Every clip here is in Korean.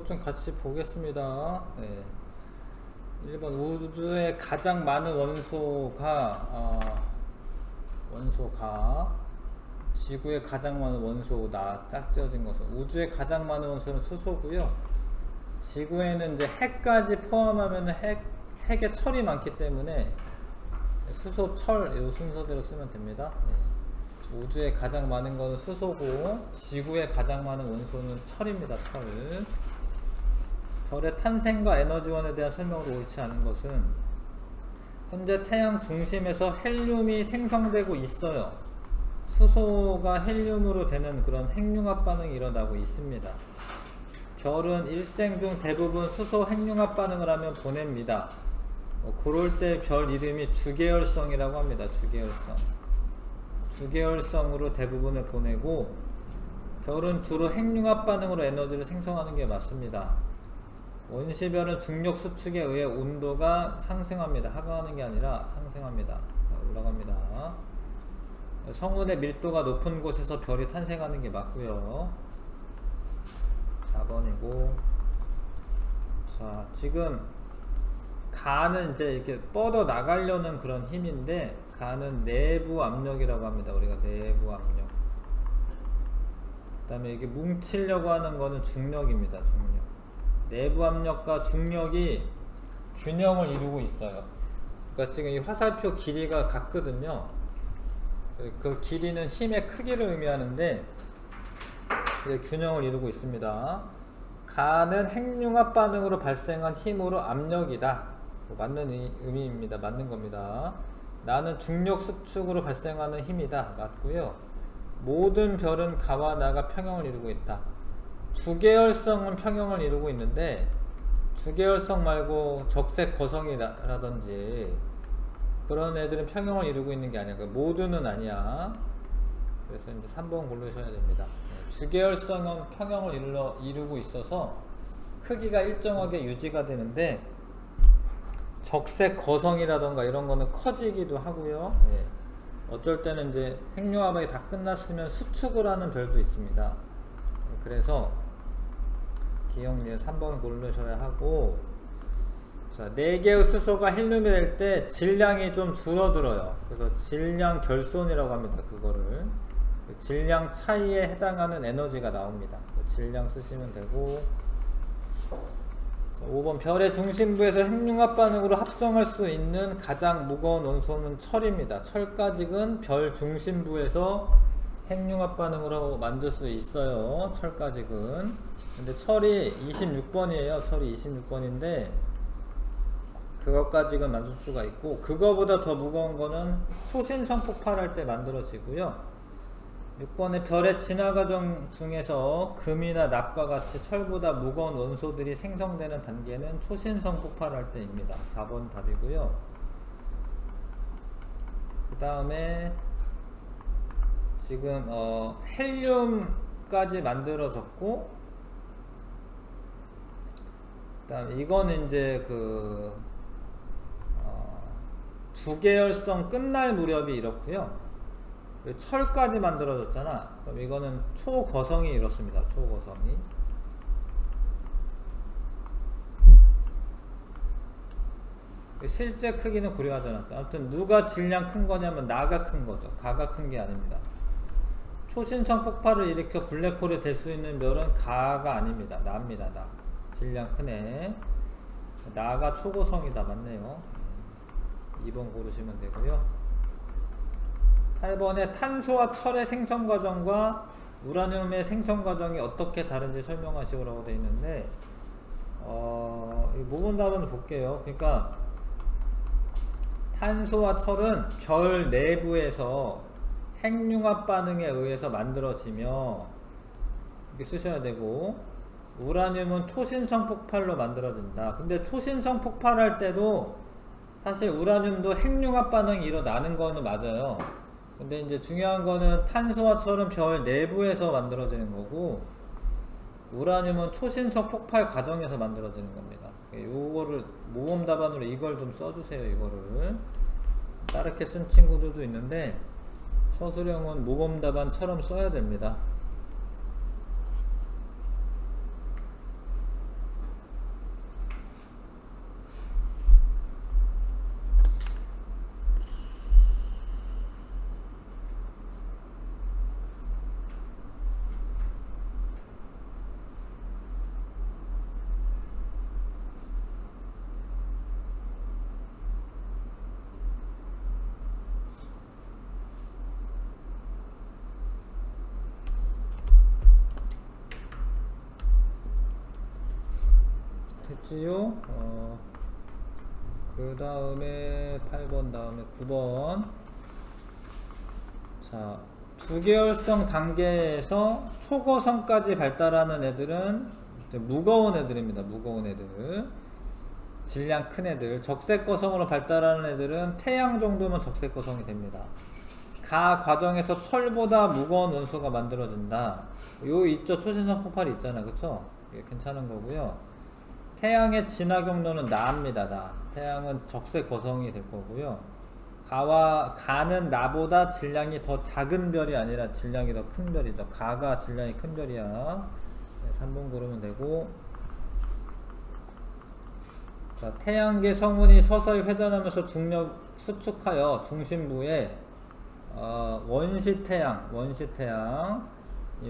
좀 같이 보겠습니다. 네. 1번 우주에 가장 많은 원소가 지구에 가장 많은 원소나 짝지어진 것은 우주에 가장 많은 원소는 수소고요. 지구에는 이제 핵까지 포함하면 핵에 철이 많기 때문에 수소, 철 이 순서대로 쓰면 됩니다. 네. 우주에 가장 많은 것은 수소고 지구에 가장 많은 원소는 철입니다. 철. 별의 탄생과 에너지원에 대한 설명으로 옳지 않은 것은 현재 태양 중심에서 헬륨이 생성되고 있어요. 수소가 헬륨으로 되는 그런 핵융합 반응이 일어나고 있습니다. 별은 일생 중 대부분 수소 핵융합 반응을 하면 보냅니다. 그럴 때 별 이름이 주계열성이라고 합니다. 주계열성으로 대부분을 보내고 별은 주로 핵융합 반응으로 에너지를 생성하는 게 맞습니다. 원시별은 중력 수축에 의해 온도가 상승합니다. 하강하는 게 아니라 상승합니다. 올라갑니다. 성운의 밀도가 높은 곳에서 별이 탄생하는 게 맞고요. 4번이고, 자, 지금 가는 이제 이렇게 뻗어 나가려는 그런 힘인데, 가는 내부 압력이라고 합니다. 우리가 내부 압력. 그 다음에 이게 뭉치려고 하는 거는 중력입니다. 중력. 내부 압력과 중력이 균형을 이루고 있어요. 그러니까 지금 이 화살표 길이가 같거든요. 그 길이는 힘의 크기를 의미하는데 균형을 이루고 있습니다. 가는 핵융합 반응으로 발생한 힘으로 압력이다. 맞는 의미입니다. 맞는 겁니다. 나는 중력 수축으로 발생하는 힘이다. 맞고요. 모든 별은 가와 나가 평형을 이루고 있다. 주계열성은 평형을 이루고 있는데 주계열성 말고 적색 거성이라든지 그런 애들은 평형을 이루고 있는 게 아니야. 모두는 아니야. 그래서 이제 3번 고르셔야 됩니다. 주계열성은 평형을 이루고 있어서 크기가 일정하게 유지가 되는데 적색 거성이라던가 이런 거는 커지기도 하고요. 어쩔 때는 이제 핵융합이 다 끝났으면 수축을 하는 별도 있습니다. 그래서 기억력 3번 고르셔야 하고, 자, 4개의 수소가 헬륨이 될 때 질량이 좀 줄어들어요. 그래서 질량 결손이라고 합니다. 그거를 질량 차이에 해당하는 에너지가 나옵니다. 질량 쓰시면 되고, 자, 5번 별의 중심부에서 핵융합 반응으로 합성할 수 있는 가장 무거운 원소는 철입니다. 철가직은 별 중심부에서 핵융합 반응으로 만들 수 있어요. 철가직은. 근데 철이 26번이에요. 철이 26번인데 그것까지는 만들 수가 있고, 그거보다 더 무거운 거는 초신성 폭발할 때 만들어지고요. 6번의 별의 진화 과정 중에서 금이나 납과 같이 철보다 무거운 원소들이 생성되는 단계는 초신성 폭발할 때입니다. 4번 답이고요. 그 다음에 지금 헬륨까지 만들어졌고, 그 다음에 이거는 이제 주계열성 끝날 무렵이 이렇고요. 철까지 만들어졌잖아. 그럼 이거는 초거성이 이렇습니다. 초거성이. 실제 크기는 고려하지 않았다. 아무튼 누가 질량 큰 거냐면 나가 큰 거죠. 가가 큰 게 아닙니다. 초신성 폭발을 일으켜 블랙홀이 될 수 있는 별은 가가 아닙니다. 나입니다. 나. 질량 크네. 나가 초고성이다. 맞네요. 2번 고르시면 되고요. 8번에 탄소와 철의 생성 과정과 우라늄의 생성 과정이 어떻게 다른지 설명하시오라고 되어 있는데, 모범 답안을 볼게요. 그러니까 탄소와 철은 별 내부에서 핵융합 반응에 의해서 만들어지며, 이렇게 쓰셔야 되고, 우라늄은 초신성 폭발로 만들어진다. 근데 초신성 폭발할 때도 사실 우라늄도 핵융합 반응이 일어나는 거는 맞아요. 근데 이제 중요한 거는 탄소와 철은 별 내부에서 만들어지는 거고, 우라늄은 초신성 폭발 과정에서 만들어지는 겁니다. 요거를 모범 답안으로 이걸 좀 써주세요. 이거를 다르게 쓴 친구들도 있는데 서술형은 모범 답안처럼 써야 됩니다. 됐지요? 그 다음에 8번 다음에 9번. 자, 두계열성 단계에서 초고성까지 발달하는 애들은 무거운 애들입니다. 무거운 애들. 질량 큰 애들. 적색거성으로 발달하는 애들은 태양 정도면 적색거성이 됩니다. 가 과정에서 철보다 무거운 원소가 만들어진다. 요 있죠? 초신성 폭발이 있잖아. 그쵸? 이게 괜찮은 거고요. 태양의 진화 경로는 나입니다. 나. 태양은 적색거성이 될 거고요. 가는 나보다 질량이 더 작은 별이 아니라 질량이 더 큰 별이죠. 가가 질량이 큰 별이야. 네, 3번 고르면 되고. 자, 태양계 성운이 서서히 회전하면서 중력 수축하여 중심부에 원시태양이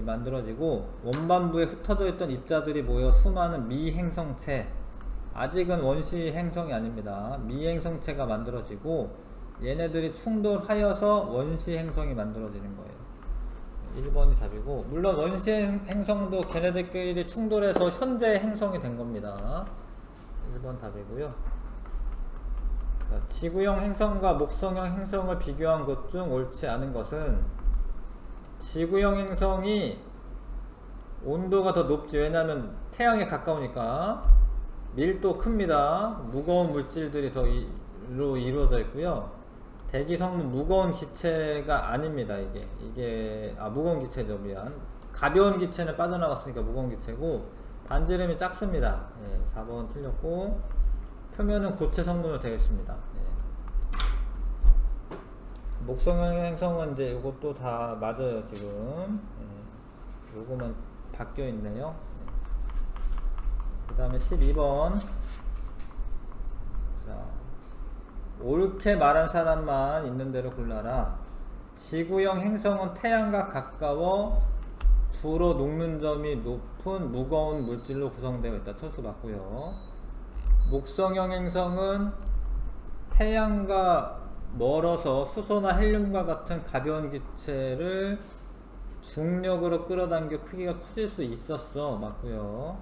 만들어지고 원반부에 흩어져 있던 입자들이 모여 수많은 미행성체, 아직은 원시 행성이 아닙니다. 미행성체가 만들어지고 얘네들이 충돌하여서 원시 행성이 만들어지는 거예요. 1번이 답이고, 물론 원시 행성도 걔네들끼리 충돌해서 현재 행성이 된 겁니다. 1번 답이고요. 자, 지구형 행성과 목성형 행성을 비교한 것 중 옳지 않은 것은, 지구형 행성이 온도가 더 높지. 왜냐하면 태양에 가까우니까. 밀도 큽니다. 무거운 물질들이 더 이루어져 있고요. 대기성은 무거운 기체가 아닙니다. 이게 무거운 기체죠. 미안. 가벼운 기체는 빠져나갔으니까 무거운 기체고, 반지름이 작습니다. 예, 4번 틀렸고, 표면은 고체 성분으로 되어 있습니다. 예. 목성형 행성은 이제 이것도 다 맞아요. 지금 예, 요거만 바뀌어 있네요. 예. 그 다음에 12번. 자, 옳게 말한 사람만 있는 대로 골라라. 지구형 행성은 태양과 가까워 주로 녹는 점이 높은 무거운 물질로 구성되어 있다. 철수 맞고요. 목성형 행성은 태양과 멀어서 수소나 헬륨과 같은 가벼운 기체를 중력으로 끌어당겨 크기가 커질 수 있었어. 맞고요.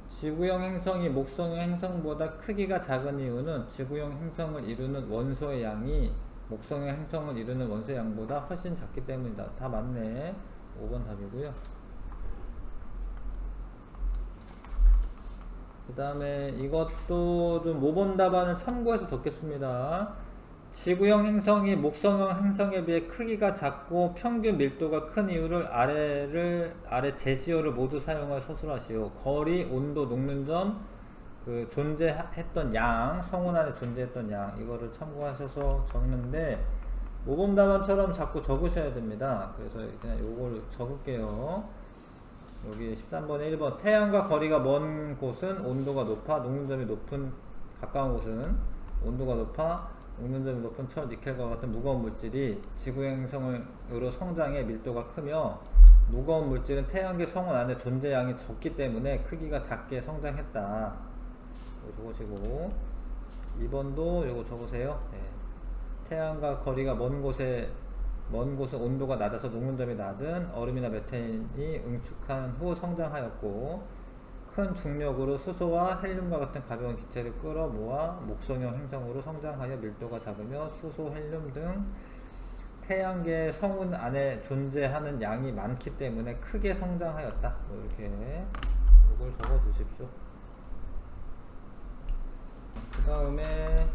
지구형 행성이 목성형 행성보다 크기가 작은 이유는 지구형 행성을 이루는 원소의 양이 목성형 행성을 이루는 원소의 양보다 훨씬 작기 때문이다. 다 맞네. 5번 답이고요. 그 다음에 이것도 좀 모범 답안을 참고해서 적겠습니다. 지구형 행성이 목성형 행성에 비해 크기가 작고 평균 밀도가 큰 이유를 아래 제시어를 모두 사용하여 서술하시오. 거리, 온도, 녹는 점, 그 존재했던 양, 성운 안에 존재했던 양, 이거를 참고하셔서 적는데, 모범 답안처럼 자꾸 적으셔야 됩니다. 그래서 그냥 요걸 적을게요. 여기 13번에 1번. 태양과 거리가 먼 곳은 온도가 높아, 녹는 점이 높은, 가까운 곳은 온도가 높아, 녹는 점이 높은 철, 니켈과 같은 무거운 물질이 지구형 행성으로 성장해 밀도가 크며, 무거운 물질은 태양계 성운 안에 존재량이 적기 때문에 크기가 작게 성장했다. 이거 적으시고, 2번도 이거 적으세요. 네. 태양과 거리가 먼 곳은 온도가 낮아서 녹는 점이 낮은 얼음이나 메탄이 응축한 후 성장하였고, 큰 중력으로 수소와 헬륨과 같은 가벼운 기체를 끌어모아 목성형 행성으로 성장하여 밀도가 작으며 수소, 헬륨 등 태양계 성운 안에 존재하는 양이 많기 때문에 크게 성장하였다. 이렇게 이걸 적어 주십시오. 그 다음에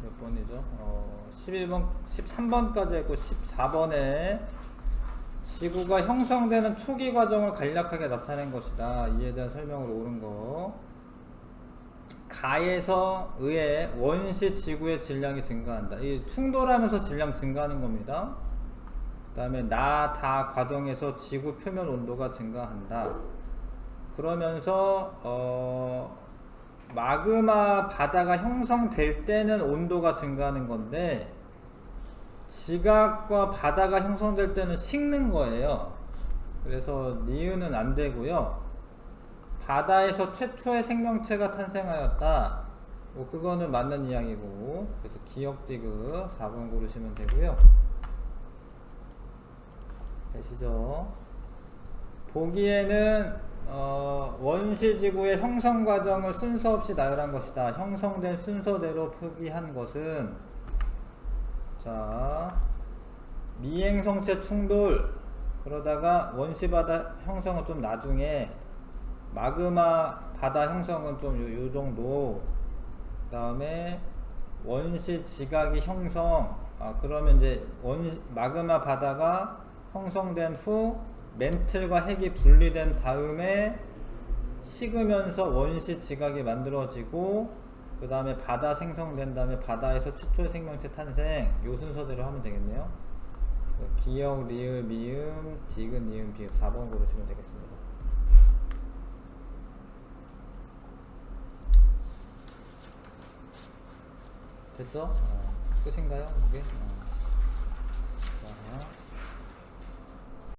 몇 번이죠? 11번, 13번까지 했고 14번에 지구가 형성되는 초기 과정을 간략하게 나타낸 것이다. 이에 대한 설명으로 옳은 거. 가에서 의해 원시 지구의 질량이 증가한다. 이 충돌하면서 질량 증가하는 겁니다. 그 다음에 다 과정에서 지구 표면 온도가 증가한다. 그러면서 마그마 바다가 형성될 때는 온도가 증가하는 건데, 지각과 바다가 형성될 때는 식는 거예요. 그래서 니은은 안 되고요. 바다에서 최초의 생명체가 탄생하였다. 그거는 맞는 이야기고, 그래서 기억 디귿 4번 고르시면 되고요. 되시죠? 보기에는 원시지구의 형성 과정을 순서 없이 나열한 것이다. 형성된 순서대로 표기한 것은, 자, 미행성체 충돌, 그러다가 원시바다 형성은 좀 나중에, 마그마 바다 형성은 좀 요 정도, 그 다음에 원시지각이 형성, 그러면 이제 마그마 바다가 형성된 후 멘틀과 핵이 분리된 다음에 식으면서 원시지각이 만들어지고, 그 다음에 바다 생성된 다음에 바다에서 최초의 생명체 탄생, 요 순서대로 하면 되겠네요. 기역, 리을, 미음, 디귿, 니은, 비읍 4번 고르시면 되겠습니다. 됐죠? 끝인가요? 이게?